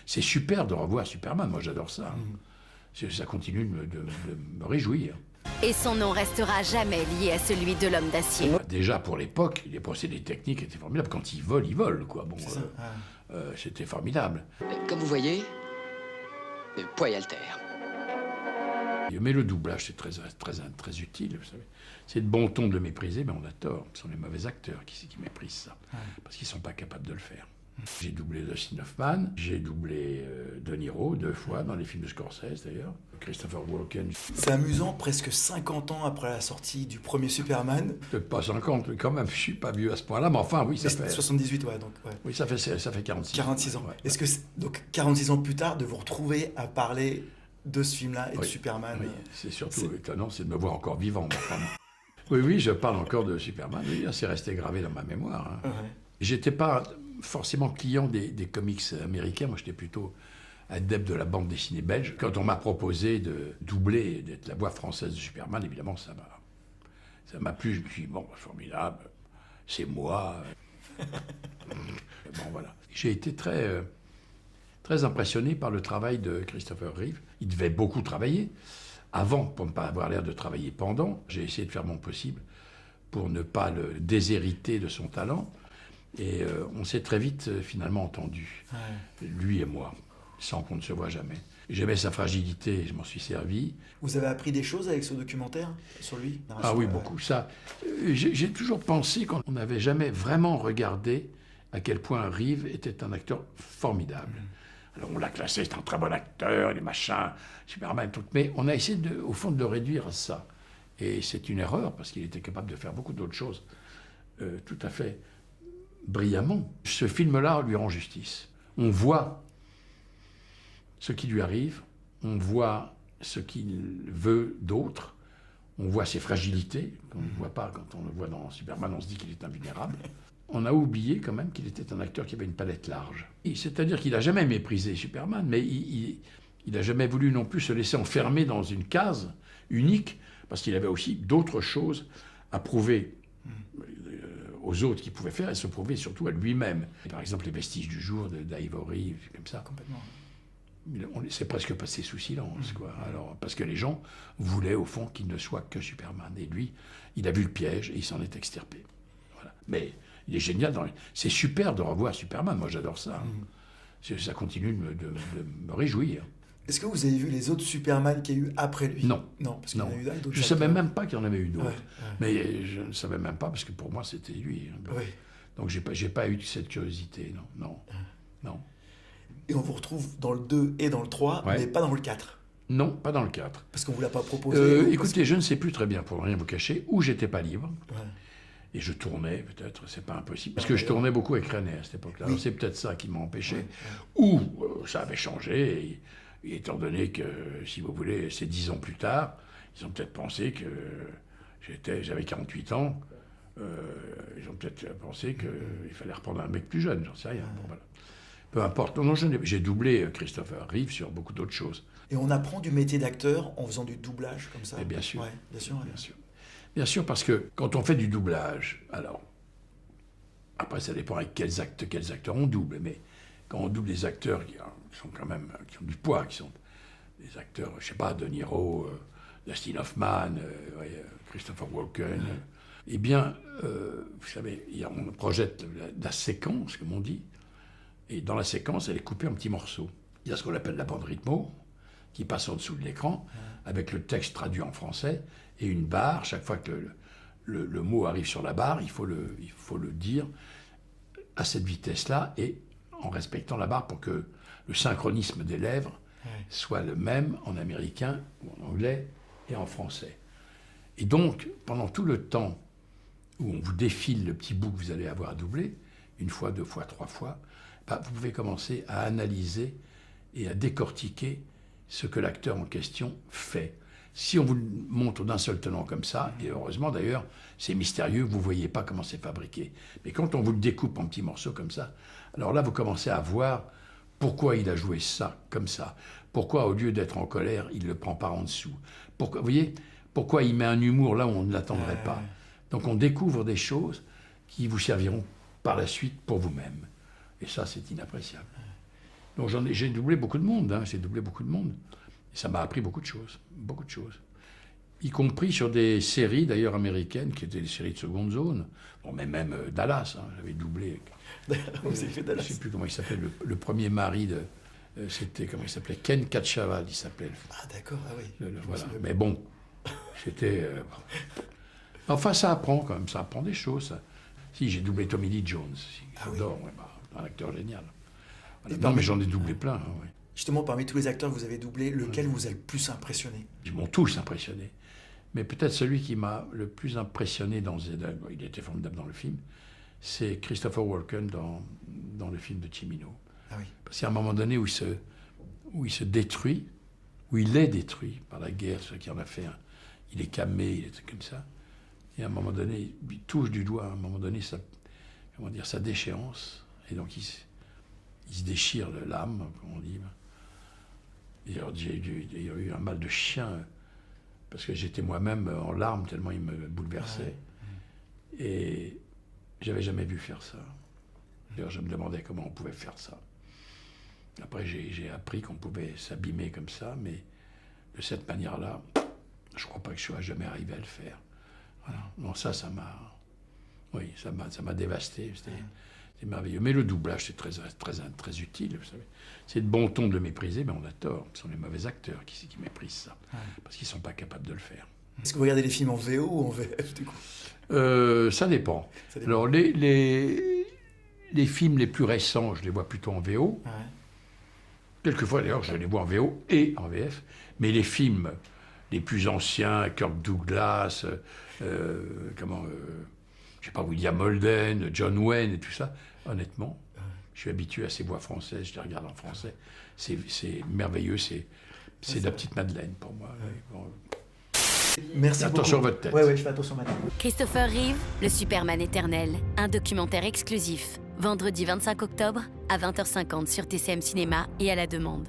C'est super de revoir Superman, moi j'adore ça. Ça continue de me réjouir. Et son nom restera jamais lié à celui de l'homme d'acier. Déjà pour l'époque, les procédés techniques étaient formidables. Quand ils volent, quoi. Bon, c'était formidable. Comme vous voyez, poids et haltère. Mais le doublage, c'est très utile, vous savez. C'est de bon ton de le mépriser, mais on a tort. Ce sont les mauvais acteurs qui méprisent ça, parce qu'ils ne sont pas capables de le faire. J'ai doublé Dustin Hoffman, j'ai doublé De Niro 2 fois, dans les films de Scorsese d'ailleurs, Christopher Walken. C'est amusant, presque 50 ans après la sortie du premier Superman. Peut-être pas 50, mais quand même, je suis pas vieux à ce point-là, mais enfin, oui, ça fait... 78, ouais, donc... Ouais. Oui, ça fait 46 ans. 46 ans. Ouais, Est-ce que, donc, 46 ans plus tard, de vous retrouver à parler de ce film-là et de Superman... Oui, c'est surtout étonnant, c'est de me voir encore vivant, enfin. Oui, je parle encore de Superman, oui, c'est resté gravé dans ma mémoire. Hein. J'étais pas forcément client des comics américains, moi j'étais plutôt adepte de la bande dessinée belge. Quand on m'a proposé de doubler, d'être la voix française de Superman, évidemment ça m'a plu, je me suis dit, bon, formidable, c'est moi. Bon voilà. J'ai été très impressionné par le travail de Christopher Reeve. Il devait beaucoup travailler. Avant, pour ne pas avoir l'air de travailler pendant, j'ai essayé de faire mon possible pour ne pas le déshériter de son talent. Et on s'est très vite finalement entendus, lui et moi, sans qu'on ne se voit jamais. J'aimais sa fragilité, je m'en suis servi. Vous avez appris des choses avec ce documentaire sur lui? Ah oui, beaucoup. Ça, j'ai toujours pensé qu'on n'avait jamais vraiment regardé à quel point Reeve était un acteur formidable. Alors on l'a classé, c'est un très bon acteur, les machins, Superman, tout. Mais on a essayé au fond de le réduire à ça. Et c'est une erreur, parce qu'il était capable de faire beaucoup d'autres choses tout à fait brillamment. Ce film-là lui rend justice. On voit ce qui lui arrive, on voit ce qu'il veut d'autre, on voit ses fragilités, qu'on ne voit pas quand on le voit dans Superman, on se dit qu'il est invulnérable. On a oublié quand même qu'il était un acteur qui avait une palette large. C'est-à-dire qu'il n'a jamais méprisé Superman, mais il n'a jamais voulu non plus se laisser enfermer dans une case unique, parce qu'il avait aussi d'autres choses à prouver aux autres qu'il pouvait faire, et se prouver surtout à lui-même. Par exemple, les vestiges du jour d'Ivory, comme ça. Complètement. C'est presque passé sous silence, quoi. Alors, parce que les gens voulaient, au fond, qu'il ne soit que Superman. Et lui, il a vu le piège et il s'en est extirpé. Voilà. Mais il est génial. C'est super de revoir Superman. Moi, j'adore ça. Ça continue de me réjouir. Est-ce que vous avez vu les autres Superman qu'il y a eu après lui? Non. Non, parce qu'il y en a eu d'autres. Je ne savais même pas qu'il y en avait eu d'autres. Ouais. Mais je ne savais même pas, parce que pour moi, c'était lui. Donc, j'ai pas eu cette curiosité, non. Et on vous retrouve dans le 2 et dans le 3, mais pas dans le 4. Non, pas dans le 4. Parce qu'on ne vous l'a pas proposé. Écoutez, je ne sais plus très bien, pour rien vous cacher, où j'étais pas libre. Et je tournais, peut-être, c'est pas impossible. Parce que je tournais beaucoup avec René à cette époque-là. Alors c'est peut-être ça qui m'a empêché. Ou ça avait changé, et étant donné que, si vous voulez, c'est 10 ans plus tard, ils ont peut-être pensé que j'avais 48 ans. Ils ont peut-être pensé qu'il fallait reprendre un mec plus jeune, j'en sais rien. Bon, voilà. Peu importe. Non, j'ai doublé Christopher Reeve sur beaucoup d'autres choses. Et on apprend du métier d'acteur en faisant du doublage comme ça? Et bien sûr. Bien sûr. Bien sûr, parce que quand on fait du doublage, alors, après ça dépend avec quels acteurs on double, mais quand on double des acteurs qui sont quand même, qui ont du poids, qui sont des acteurs, je sais pas, De Niro, Dustin Hoffman, Christopher Walken, eh bien, vous savez, on projette la séquence, comme on dit, et dans la séquence, elle est coupée en petits morceaux. Il y a ce qu'on appelle la bande rythmo, qui passe en dessous de l'écran, avec le texte traduit en français, et une barre. Chaque fois que le mot arrive sur la barre, il faut le dire à cette vitesse-là, et en respectant la barre pour que le synchronisme des lèvres soit le même en américain, ou en anglais, et en français. Et donc, pendant tout le temps où on vous défile le petit bout que vous allez avoir à doubler, 1 fois, 2 fois, 3 fois, vous pouvez commencer à analyser et à décortiquer ce que l'acteur en question fait. Si on vous le montre d'un seul tenant comme ça, et heureusement d'ailleurs, c'est mystérieux, vous ne voyez pas comment c'est fabriqué. Mais quand on vous le découpe en petits morceaux comme ça, alors là, vous commencez à voir pourquoi il a joué ça, comme ça. Pourquoi, au lieu d'être en colère, il ne le prend pas en dessous. Pourquoi, vous voyez, pourquoi il met un humour là où on ne l'attendrait pas. Donc on découvre des choses qui vous serviront par la suite pour vous-même. Et ça, c'est inappréciable. Donc j'ai doublé beaucoup de monde, hein, j'ai doublé beaucoup de monde. Et ça m'a appris beaucoup de choses, y compris sur des séries d'ailleurs américaines qui étaient des séries de seconde zone. Bon, mais même Dallas, hein, j'avais doublé. Vous avez fait Dallas. Je ne sais plus comment il s'appelle, le premier mari de... c'était, comment il s'appelait, Ken Kachaval, il s'appelait. Ah d'accord, ah oui. Voilà. Mais bon, c'était... Enfin, ça apprend quand même, ça apprend des choses. Ça. Si, j'ai doublé Tommy Lee Jones, j'adore, oui. Un acteur génial. Voilà. Et Non, mais j'en ai doublé plein. Hein, ouais. Justement, parmi tous les acteurs que vous avez doublés, lequel vous a le plus impressionné? Ils m'ont tous impressionné. Mais peut-être celui qui m'a le plus impressionné, il était formidable dans le film, c'est Christopher Walken dans le film de Cimino. Ah oui. Parce qu'à un moment donné où il se détruit, où il est détruit par la guerre, ce qui en a fait il est camé, il est comme ça. Et à un moment donné, il touche du doigt, à un moment donné, sa déchéance. Et donc, il se déchire l'âme, comme on dit. Et alors, j'ai eu un mal de chien, parce que j'étais moi-même en larmes, tellement il me bouleversait. Et j'avais jamais vu faire ça. D'ailleurs, je me demandais comment on pouvait faire ça. Après, j'ai appris qu'on pouvait s'abîmer comme ça, mais de cette manière-là, je crois pas que je sois jamais arrivé à le faire. Voilà. Non, ça m'a dévasté. C'était merveilleux. Mais le doublage, c'est très utile. Vous savez. C'est de bon ton de le mépriser, mais on a tort. Ce sont les mauvais acteurs qui méprisent ça, parce qu'ils sont pas capables de le faire. Est-ce que vous regardez les films en VO ou en VF, du coup? Ça dépend. Alors, les films les plus récents, je les vois plutôt en VO. Ouais. Quelquefois, d'ailleurs, je les vois en VO et en VF. Mais les films les plus anciens, Kirk Douglas, je sais pas, William Holden, John Wayne et tout ça, honnêtement, je suis habitué à ces voix françaises, je les regarde en français. C'est merveilleux, c'est de la petite Madeleine pour moi. Bon. Merci attention beaucoup. À votre tête. Oui, je fais attention maintenant. Christopher Reeve, le Superman éternel, un documentaire exclusif. Vendredi 25 octobre à 20h50 sur TCM Cinéma et à la demande.